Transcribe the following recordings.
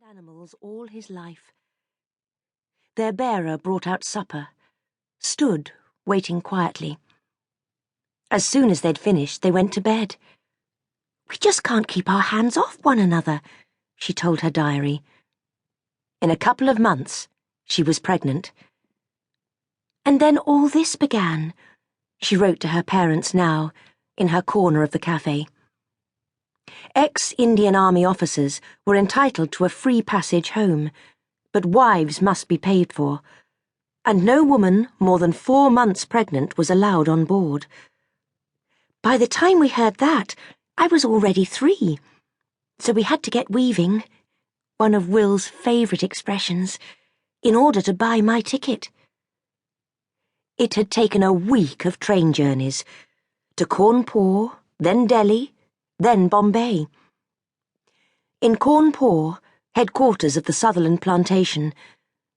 animals all his life. Their bearer brought out supper, stood, waiting quietly. As soon as they'd finished, they went to bed. "We just can't keep our hands off one another," she told her diary. In a couple of months, she was pregnant. And then all this began, she wrote to her parents now, in her corner of the cafe. Ex-Indian Army officers were entitled to a free passage home, but wives must be paid for, and no woman more than 4 months pregnant was allowed on board. By the time we heard that, I was already 3, so we had to get weaving, one of Will's favourite expressions, in order to buy my ticket. It had taken a week of train journeys, to Cawnpore, then Delhi, then Bombay. In Cawnpore, headquarters of the Sutherland plantation,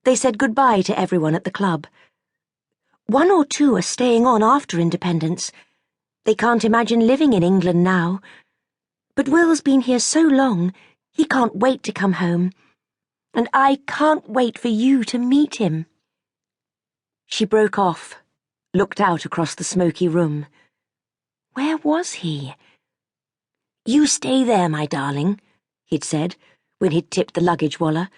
they said goodbye to everyone at the club. 1 or 2 are staying on after independence. They can't imagine living in England now. But Will's been here so long, he can't wait to come home. And I can't wait for you to meet him. She broke off, looked out across the smoky room. Where was he? "You stay there, my darling," he'd said, when he'd tipped the luggage wallah.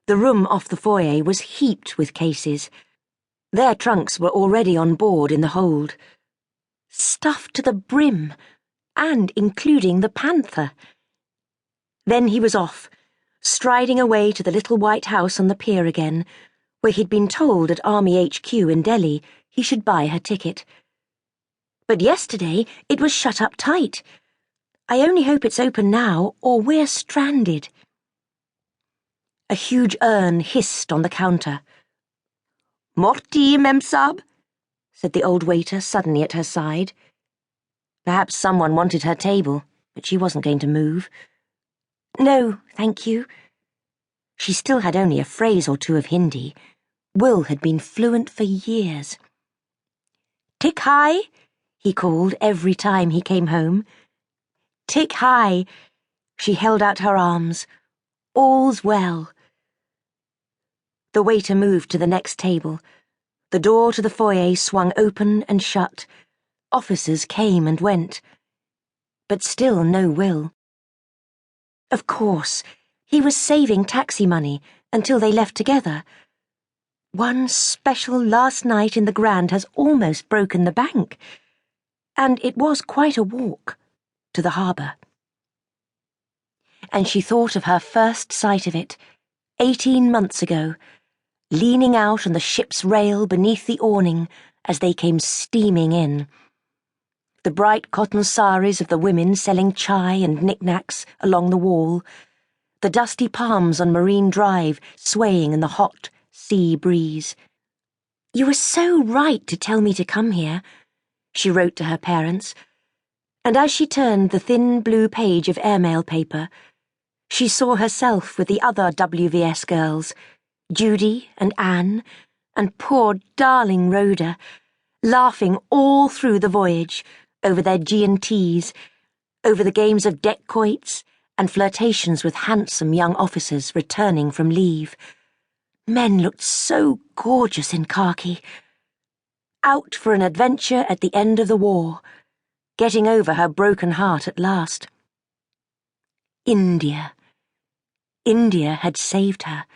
The room off the foyer was heaped with cases. Their trunks were already on board in the hold. Stuffed to the brim, and including the panther. Then he was off, striding away to the little white house on the pier again, where he'd been told at Army HQ in Delhi he should buy her ticket. But yesterday it was shut up tight. I only hope it's open now, or we're stranded. A huge urn hissed on the counter. "More tea, Mem Sahib?" said the old waiter suddenly at her side. Perhaps someone wanted her table, but she wasn't going to move. "No, thank you." She still had only a phrase or 2 of Hindi. Will had been fluent for years. "Tick high," he called every time he came home. "Tick high." She held out her arms. "All's well." The waiter moved to the next table. The door to the foyer swung open and shut. Officers came and went. But still no Will. Of course, he was saving taxi money until they left together. One special last night in the Grand has almost broken the bank. And it was quite a walk to the harbour. And she thought of her first sight of it, 18 months ago, leaning out on the ship's rail beneath the awning as they came steaming in. The bright cotton saris of the women selling chai and knickknacks along the wall, the dusty palms on Marine Drive swaying in the hot sea breeze. "You were so right to tell me to come here," she wrote to her parents, and as she turned the thin blue page of airmail paper, she saw herself with the other WVS girls, Judy and Anne, and poor darling Rhoda, laughing all through the voyage over their G&Ts, over the games of deck quoits and flirtations with handsome young officers returning from leave. Men looked so gorgeous in khaki. Out for an adventure at the end of the war, getting over her broken heart at last. India. India had saved her.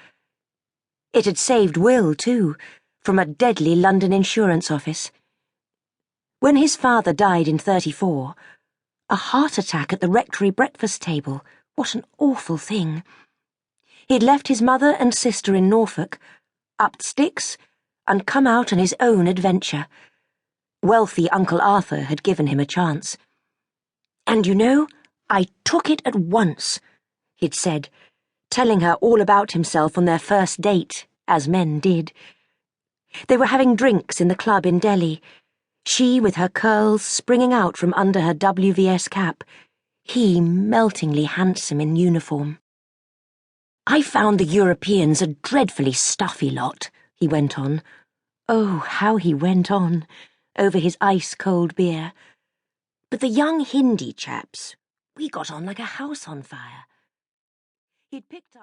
It had saved Will, too, from a deadly London insurance office. When his father died in 34, a heart attack at the rectory breakfast table, what an awful thing. He'd left his mother and sister in Norfolk, upped sticks, and come out on his own adventure. Wealthy Uncle Arthur had given him a chance. "And you know, I took it at once," he'd said, telling her all about himself on their first date, as men did. They were having drinks in the club in Delhi, she with her curls springing out from under her WVS cap, he meltingly handsome in uniform. "I found the Europeans a dreadfully stuffy lot," he went on. Oh, how he went on, over his ice-cold beer. "But the young Hindi chaps, we got on like a house on fire." He'd picked up